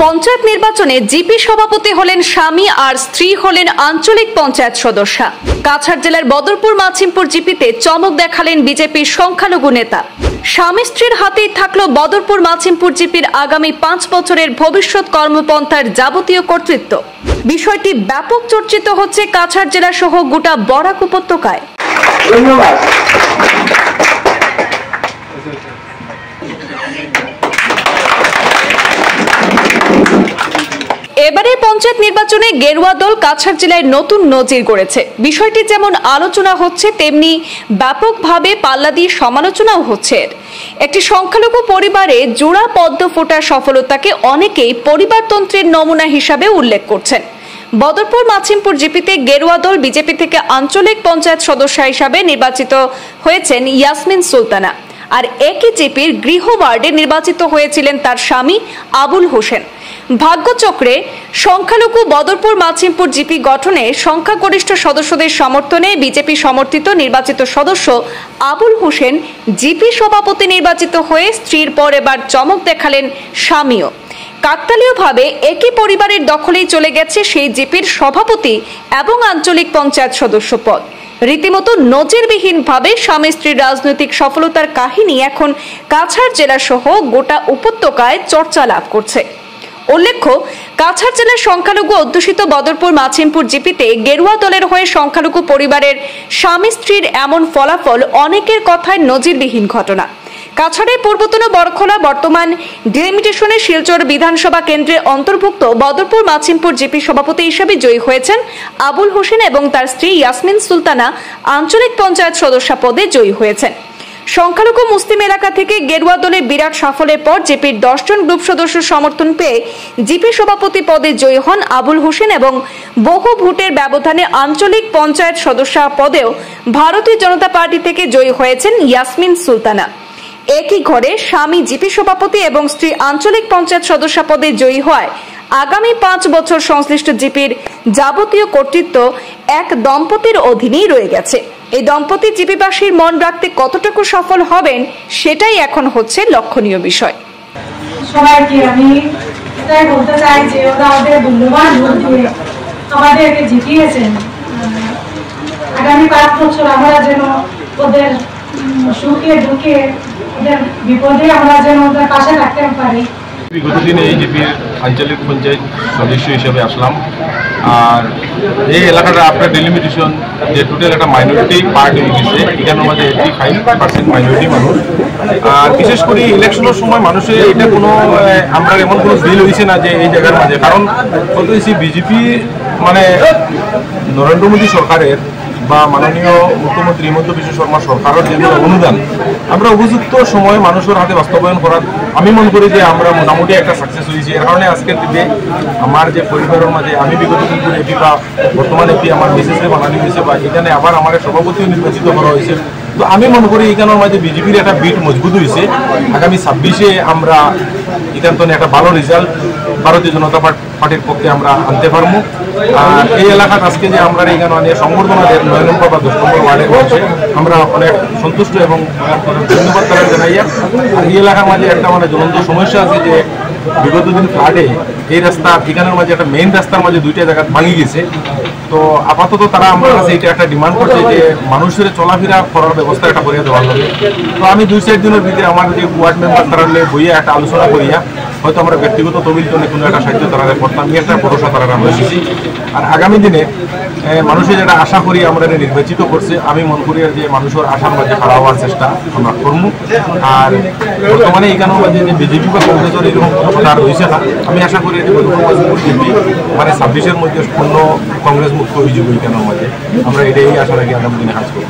পঞ্চায়েত নির্বাচনে জিপি সভাপতি হলেন স্বামী আর স্ত্রী হলেন আঞ্চলিক পঞ্চায়েত সদস্য। কাছাড় জেলার বদরপুর মাছিমপুর জিপিতে চমক দেখালেন বিজেপির সংখ্যালঘু নেতা। স্বামী স্ত্রীর হাতেই থাকলো বদরপুর মাছিমপুর জিপির আগামী 5 বছরের ভবিষ্যৎ কর্মপন্থার যাবতীয় কর্তৃত্ব। বিষয়টি ব্যাপক চর্চিত হচ্ছে কাছাড় জেলা সহ গোটা বরাক উপত্যকায়। ধন্যবাদ। এবারে পঞ্চায়েত নির্বাচনে গেরুয়া দল কাছাড় জেলায় নতুন নজির গড়েছে। বিষয়টি যেমন আলোচনা হচ্ছে, তেমনি ব্যাপকভাবে পাল্লা দিয়ে সমালোচনাও হচ্ছে। একটি সংখ্যালঘু পরিবারে জোড়া পদ্ম ফোটার সফলতাকে অনেকেই পরিবারতন্ত্রের নমুনা হিসাবে উল্লেখ করছেন। বদরপুর মাছিমপুর জিপিতে গেরুয়া দল বিজেপি থেকে আঞ্চলিক পঞ্চায়েত সদস্য হিসাবে নির্বাচিত হয়েছেন ইয়াসমিন সুলতানা। আর একই জিপির গৃহ ওয়ার্ডে নির্বাচিত হয়েছিলেন তার স্বামী আবুল হোসেন। ভাগ্যচক্রে সংখ্যালঘু বদরপুর মাছিমপুর জিপি গঠনে সংখ্যাগরিষ্ঠ সদস্যদের সমর্থনে বিজেপি সমর্থিত নির্বাচিত সদস্য আবুল হোসেন জিপি সভাপতি নির্বাচিত হয়ে স্ত্রীর পর এবার চমক দেখালেন স্বামীও। কাকতালীয়ভাবে একই পরিবারের দখলেই চলে গেছে সেই জিপির সভাপতি এবং আঞ্চলিক পঞ্চায়েত সদস্য পদ। রীতিমতো নজিরবিহীনভাবে স্বামী স্ত্রীর রাজনৈতিক সফলতার কাহিনী এখন কাছাড় জেলা সহ গোটা উপত্যকায় চর্চা লাভ করছে। উল্লেখ্য, কাছাড় জেলার সংখ্যালঘু অধ্যুষিত বদরপুর মাছিমপুর জিপিতে গেরুয়া দলের হয়ে সংখ্যালঘু পরিবারের স্বামী স্ত্রীর এমন ফলাফল অনেকের কথায় নজিরবিহীন ঘটনা। কাছাড়ের পূর্বতন বরখোলা বর্তমান ডিলিমিটেশনে শিলচর বিধানসভা কেন্দ্রের অন্তর্ভুক্ত বদরপুর মাছিমপুর জিপি সভাপতি হিসেবে জয়ী হয়েছেন আবুল হোসেন এবং তার স্ত্রী ইয়াসমিন সুলতানা আঞ্চলিক পঞ্চায়েত সদস্য পদে জয়ী হয়েছেন। সংখ্যালঘু মুসলিম এলাকা থেকে গেরুয়া দলের বিরাট সাফল্যের পর জিপির 10 জন গ্রুপ সদস্য সমর্থন পেয়ে জিপি সভাপতি পদে জয়ী হন আবুল হোসেন এবং বহু ভোটের ব্যবধানে আঞ্চলিক পঞ্চায়েত সদস্য পদেও ভারতীয় জনতা পার্টি থেকে জয়ী হয়েছেন ইয়াসমিন সুলতানা। একই ঘরে স্বামী জিপি সভাপতি এবং স্ত্রী আঞ্চলিক পঞ্চায়েত সদস্য পদে জয়ী হয় আগামী 5 বছর সংশ্লিষ্ট জিপির যাবতীয় কর্তৃত্ব এক দম্পতির অধীনেই রয়ে গেছে। এই দম্পতি জিপিবাসীর মন রাখতে কতটুকু সফল হবেন সেটাই এখন হচ্ছে লক্ষণীয় বিষয়। সবাইকে আমি এটাই বলতে চাই যে ওরা ওদের মূল্যবান ভোট দিয়ে আমাদেরকে জিতিয়েছেন। আগামী 5 বছর আমরা যেন ওদের সুখে দুঃখে ওদের বিপদে আমরা যেন ওদের পাশে থাকতে পারি। বিগত দিনে এই জিপির আঞ্চলিক পঞ্চায়েত সদস্য হিসেবে আসলাম। আর এই এলাকাটা আপনার ডিলিমিটেশন যে টোটাল একটা মাইনরিটি পার্ট হয়ে গেছে, এখানের মধ্যে 85% মাইনরিটি মানুষ। আর বিশেষ করে ইলেকশনের সময় মানুষের এটা কোনো আমরা এমন কোনো বিল হয়েছে না যে এই জায়গার মাঝে, কারণ কত হয়েছে বিজেপি মানে নরেন্দ্র মোদী সরকারের বা মাননীয় মুখ্যমন্ত্রী হিমন্ত বিশ্ব শর্মা সরকারের যে অনুদান আমরা উপযুক্ত সময়ে মানুষের হাতে বাস্তবায়ন করার আমি মনে করি যে আমরা মোটামুটি একটা সাকসেস হয়েছি। এর কারণে আজকের দিনে আমার যে পরিবারের মাঝে আমি বিগত দিনগুলো এপি বা বর্তমানে এপি আমার মিসেসে বানানো হয়েছে বা এখানে আবার আমার সভাপতিও নির্বাচিত করা হয়েছে। তো আমি মনে করি এখানের মাঝে বিজেপির একটা বিট মজবুত হয়েছে। আগামী 26-এ আমরা এখান থেকে একটা ভালো রেজাল্ট ভারতীয় জনতা পার্টির পক্ষে আমরা আনতে পারবো। আর এই এলাকার আজকে যে আমরা এখানে অনেক সংবর্ধনা দেন 9 নম্বর বা 10 নম্বর ওয়ার্ডের মধ্যে আমরা অনেক সন্তুষ্ট এবং ধন্যবাদ জানাই। আর এই এলাকার মাঝে একটা মানে জ্বলন্ত সমস্যা আছে যে বিগত দিন ফ্লাডে এই রাস্তা এখানের মাঝে একটা মেইন রাস্তার মাঝে 2টা জায়গা ভাঙি গেছে। তো আপাতত তারা আমার কাছে এটা একটা ডিমান্ড করছে যে মানুষের চলাফেরা করার ব্যবস্থা একটা করিয়া দেওয়ার হবে। তো আমি 2-4 দিনের ভিতরে আমার যে ওয়ার্ড মেম্বার তারা বইয়া একটা আলোচনা করিয়া হয়তো আমরা ব্যক্তিগত তবিল জন্য কোনো একটা সাহায্য তারা করতাম, এই একটা ভরসা তারা আমরা এসেছি। আর আগামী দিনে মানুষের যেটা আশা করি আমরা নির্বাচিত করছে, আমি মনে করি যে মানুষের আশার মাঝে খাড়া হওয়ার চেষ্টা আমরা করবো। আর বর্তমানে এখানের মাঝে যে বিজেপি বা কংগ্রেসের এরকম কোনো কথা আর হয়েছে না। আমি আশা করি যে বিজেপি মানে 26-এর মধ্যে পূর্ণ কংগ্রেস মুক্ত হয়ে যাবো এখানের মাঝে। আমরা এটাই আশা রাখি আগামী দিনে কাজ করবো।